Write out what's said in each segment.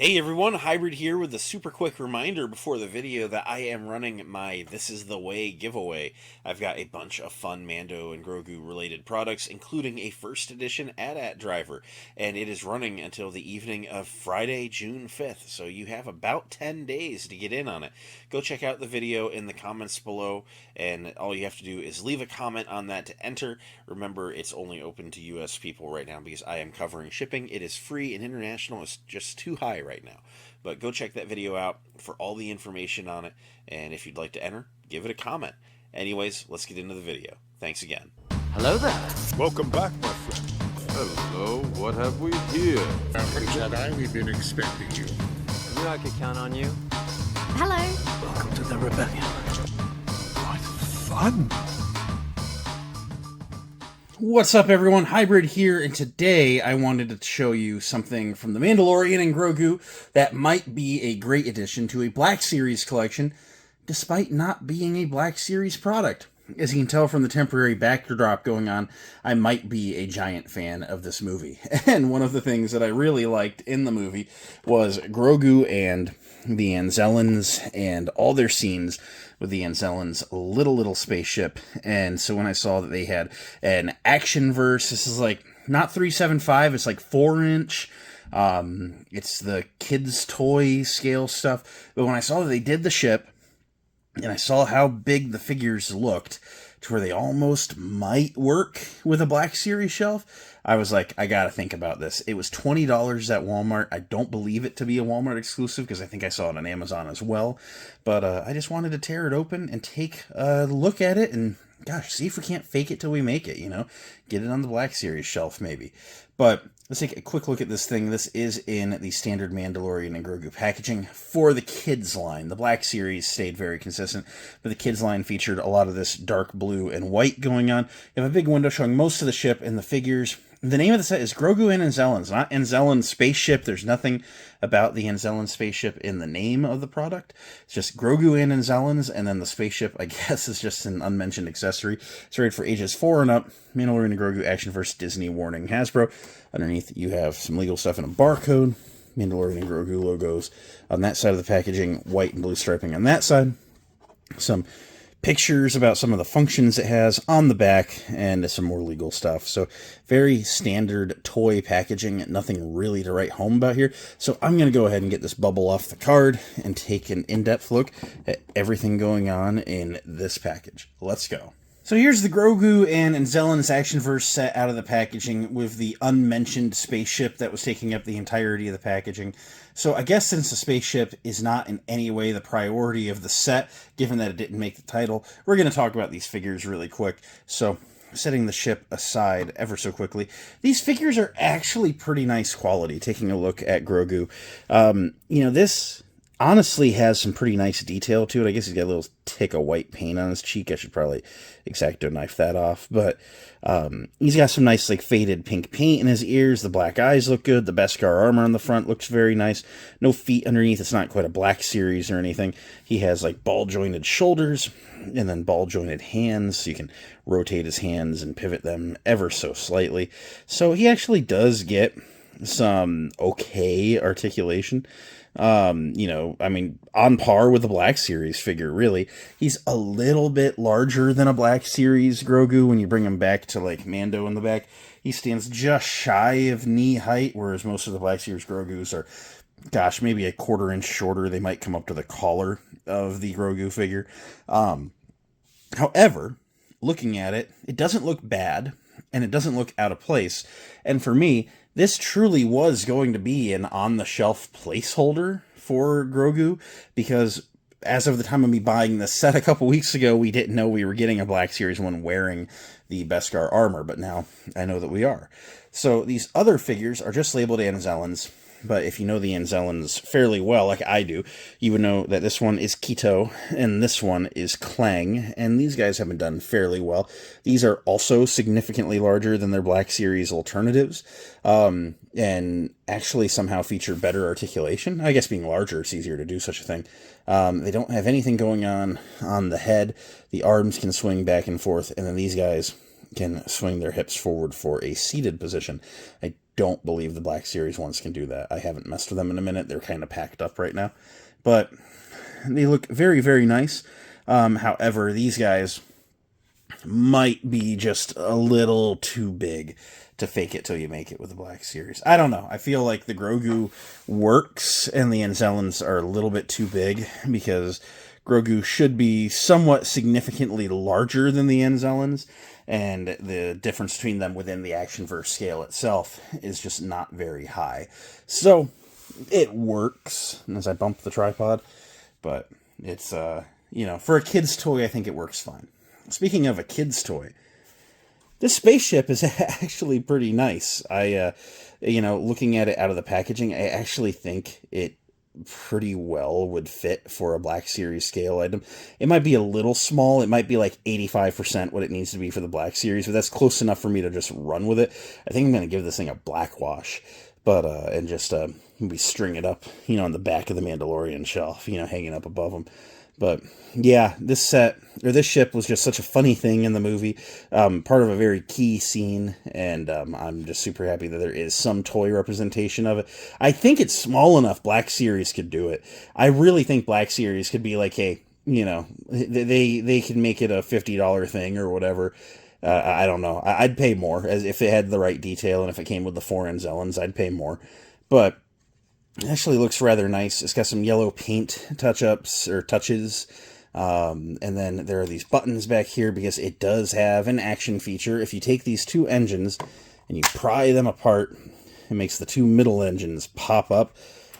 Hey everyone, Hybrid here with a super quick reminder before the video that I am running my This Is The Way giveaway. I've got a bunch of fun Mando and Grogu related products, including a first edition AT-AT driver, and it is running until the evening of Friday, June 5th, so you have about 10 days to get in on it. Go check out the video in the comments below, and all you have to do is leave a comment on that to enter. Remember, it's only open to US people right now because I am covering shipping. It is free, and international is just too high right now. But go check that video out for all the information on it, and if you'd like to enter, give it a comment. Anyways, let's get into the video. Thanks again. Hello there. Welcome back, my friend. Hello, what have we here? Jedi, we've been expecting you. I knew I could count on you. Hello. Welcome to the rebellion. What fun! What's up everyone, Hybrid here, and today I wanted to show you something from the Mandalorian and Grogu that might be a great addition to a Black Series collection, despite not being a Black Series product. As you can tell from the temporary backdrop going on, I might be a giant fan of this movie. And one of the things that I really liked in the movie was Grogu and the Anzellans and all their scenes with the Anzellans' little spaceship. And so when I saw that they had an Actionverse, this is like not 375, it's like 4-inch. It's the kids' toy scale stuff. But when I saw that they did the ship, and I saw how big the figures looked, to where they almost might work with a Black Series shelf, I was like, I gotta think about this. It was $20 at Walmart. I don't believe it to be a Walmart exclusive, because I think I saw it on Amazon as well. But I just wanted to tear it open and take a look at it, and gosh, see if we can't fake it till we make it, you know? Get it on the Black Series shelf, maybe. But let's take a quick look at this thing. This is in the standard Mandalorian and Grogu packaging for the kids line. The Black Series stayed very consistent, but the kids line featured a lot of this dark blue and white going on. You have a big window showing most of the ship and the figures. The name of the set is Grogu and Anzellans, not Anzellans Spaceship. There's nothing about the Anzellans Spaceship in the name of the product. It's just Grogu and Anzellans, and then the spaceship, I guess, is just an unmentioned accessory. It's rated for ages 4 and up. Mandalorian and Grogu Actionverse Disney warning Hasbro. Underneath, you have some legal stuff and a barcode. Mandalorian and Grogu logos on that side of the packaging. White and blue striping on that side. Some pictures about some of the functions it has on the back, and some more legal stuff. So very standard toy packaging, nothing really to write home about here. So I'm going to go ahead and get this bubble off the card and take an in-depth look at everything going on in this package. Let's go. So here's the Grogu and Anzellans Actionverse set out of the packaging with the unmentioned spaceship that was taking up the entirety of the packaging. So I guess since the spaceship is not in any way the priority of the set, given that it didn't make the title, we're going to talk about these figures really quick. So setting the ship aside ever so quickly, these figures are actually pretty nice quality. Taking a look at Grogu, this honestly has some pretty nice detail to it. I guess he's got a little tick of white paint on his cheek. I should probably X-Acto knife that off. But he's got some nice faded pink paint in his ears. The black eyes look good. The Beskar armor on the front looks very nice. No feet underneath. It's not quite a Black Series or anything. He has ball jointed shoulders and then ball jointed hands. So you can rotate his hands and pivot them ever so slightly. So he actually does get some okay articulation. On par with the Black Series figure, really. He's a little bit larger than a Black Series Grogu when you bring him back to, Mando in the back. He stands just shy of knee height, whereas most of the Black Series Grogus are, gosh, maybe a 1/4 inch shorter. They might come up to the collar of the Grogu figure. However, looking at it, it doesn't look bad, and it doesn't look out of place. And for me, this truly was going to be an on-the-shelf placeholder for Grogu, because as of the time of me buying this set a couple weeks ago, we didn't know we were getting a Black Series one wearing the Beskar armor, but now I know that we are. So these other figures are just labeled Anzellans, but if you know the Anzellans fairly well, like I do, you would know that this one is Keto, and this one is Clang, and these guys have been done fairly well. These are also significantly larger than their Black Series alternatives, and actually somehow feature better articulation. I guess being larger, it's easier to do such a thing. They don't have anything going on the head. The arms can swing back and forth, and then these guys can swing their hips forward for a seated position. I don't believe the Black Series ones can do that. I haven't messed with them in a minute. They're kind of packed up right now. But they look very, very nice. However, these guys might be just a little too big to fake it till you make it with the Black Series. I don't know. I feel like the Grogu works and the Anzellans are a little bit too big, because Grogu should be somewhat significantly larger than the Anzellans, and the difference between them within the Actionverse scale itself is just not very high. So it works as I bump the tripod, but it's, for a kid's toy, I think it works fine. Speaking of a kid's toy, this spaceship is actually pretty nice. Looking at it out of the packaging, I actually think it pretty well would fit for a Black Series scale item. It might be a little small. It might be like 85% what it needs to be for the Black Series, but that's close enough for me to just run with it. I think I'm going to give this thing a black wash, but and just maybe string it up, on the back of the Mandalorian shelf, hanging up above them. But yeah, this ship was just such a funny thing in the movie, part of a very key scene, and I'm just super happy that there is some toy representation of it. I think it's small enough Black Series could do it. I really think Black Series could be like, hey, they can make it a $50 thing or whatever. I don't know. I'd pay more, as if it had the right detail, and if it came with the 4 Anzellans, I'd pay more. But it actually looks rather nice. It's got some yellow paint touches. And then there are these buttons back here because it does have an action feature. If you take these 2 engines and you pry them apart, it makes the 2 middle engines pop up.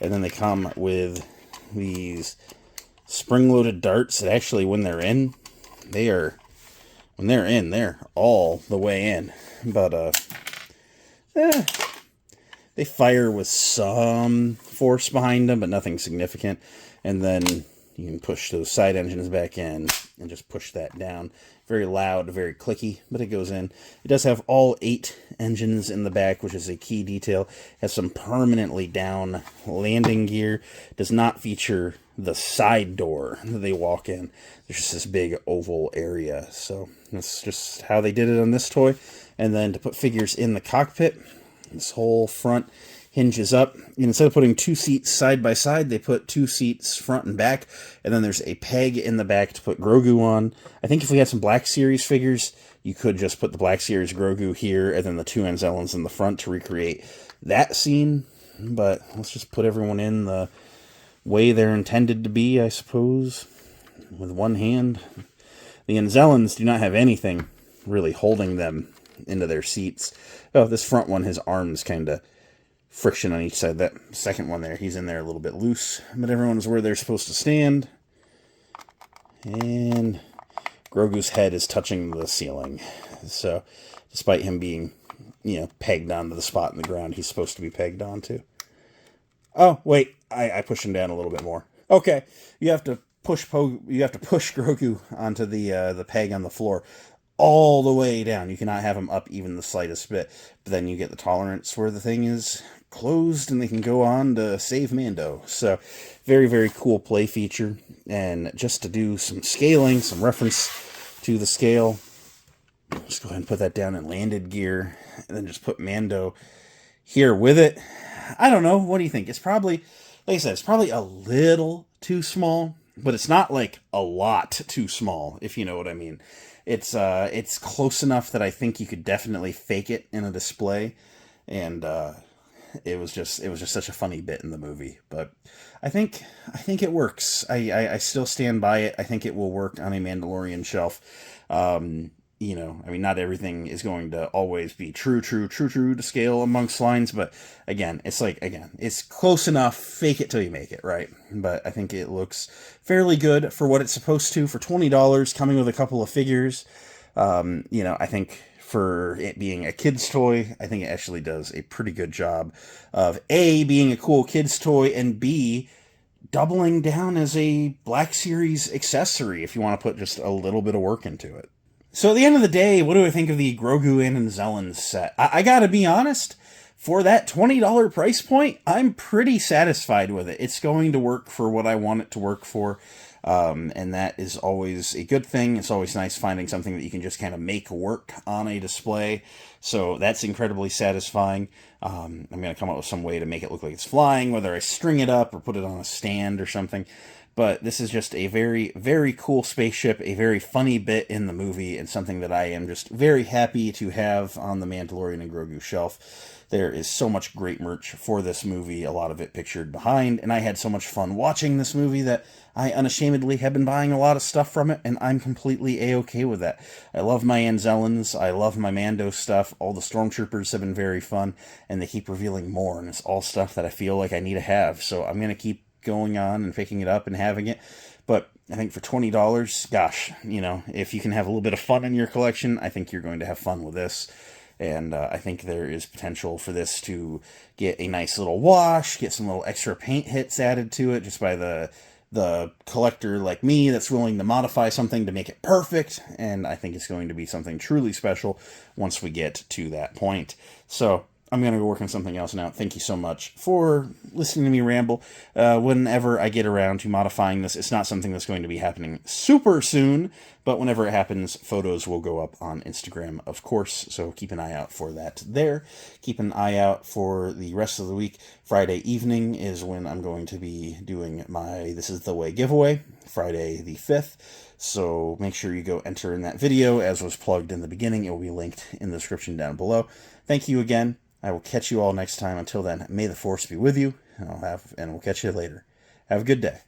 And then they come with these spring-loaded darts that actually, when they're in, they're all the way in. But, they fire with some force behind them, but nothing significant. And then you can push those side engines back in and just push that down. Very loud, very clicky, but it goes in. It does have all 8 engines in the back, which is a key detail. It has some permanently down landing gear. It does not feature the side door that they walk in. There's just this big oval area. So that's just how they did it on this toy. And then to put figures in the cockpit, this whole front hinges up. And instead of putting 2 seats side by side, they put 2 seats front and back. And then there's a peg in the back to put Grogu on. I think if we had some Black Series figures, you could just put the Black Series Grogu here and then the 2 Anzellans in the front to recreate that scene. But let's just put everyone in the way they're intended to be, I suppose, with one hand. The Anzellans do not have anything really holding them into their seats. Oh, this front one, his arms kind of friction on each side. That second one there, he's in there a little bit loose, but everyone's where they're supposed to stand. And Grogu's head is touching the ceiling. So, despite him being, pegged onto the spot in the ground he's supposed to be pegged onto. Oh, wait, I pushed him down a little bit more. Okay, you have to push Grogu onto the peg on the floor all the way down. You cannot have him up even the slightest bit. But then you get the tolerance where the thing is closed and they can go on to save Mando. So, very, very cool play feature. And just to do some scaling, some reference to the scale, just go ahead and put that down in landed gear. And then just put Mando here with it. I don't know. What do you think? It's probably, like I said, it's probably a little too small. But it's not like a lot too small, if you know what I mean. It's close enough that I think you could definitely fake it in a display, and it was just such a funny bit in the movie. But I think it works. I still stand by it. I think it will work on a Mandalorian shelf. Not everything is going to always be true to scale amongst lines, but it's close enough. Fake it till you make it, right? But I think it looks fairly good for what it's supposed to. For $20, coming with a couple of figures, I think for it being a kid's toy, I think it actually does a pretty good job of A, being a cool kid's toy, and B, doubling down as a Black Series accessory if you want to put just a little bit of work into it. So at the end of the day, what do I think of the Grogu and Anzellans set? I gotta be honest, for that $20 price point, I'm pretty satisfied with it. It's going to work for what I want it to work for. And that is always a good thing. It's always nice finding something that you can just kind of make work on a display. So that's incredibly satisfying. I'm going to come up with some way to make it look like it's flying, whether I string it up or put it on a stand or something. But this is just a very, very cool spaceship, a very funny bit in the movie, and something that I am just very happy to have on the Mandalorian and Grogu shelf. There is so much great merch for this movie, a lot of it pictured behind, and I had so much fun watching this movie that I unashamedly have been buying a lot of stuff from it, and I'm completely A-okay with that. I love my Anzellans, I love my Mando stuff, all the Stormtroopers have been very fun, and they keep revealing more, and it's all stuff that I feel like I need to have, so I'm going to keep going on and picking it up and having it. But I think for $20, gosh, you know, if you can have a little bit of fun in your collection, I think you're going to have fun with this. And I think there is potential for this to get a nice little wash, get some little extra paint hits added to it just by the collector like me that's willing to modify something to make it perfect. And I think it's going to be something truly special once we get to that point. So I'm going to go work on something else now. Thank you so much for listening to me ramble. Whenever I get around to modifying this, it's not something that's going to be happening super soon, but whenever it happens, photos will go up on Instagram, of course, so keep an eye out for that there. Keep an eye out for the rest of the week. Friday evening is when I'm going to be doing my This Is The Way giveaway, Friday the 5th. So make sure you go enter in that video, as was plugged in the beginning. It will be linked in the description down below. Thank you again. I will catch you all next time. Until then, may the Force be with you, and we'll catch you later. Have a good day.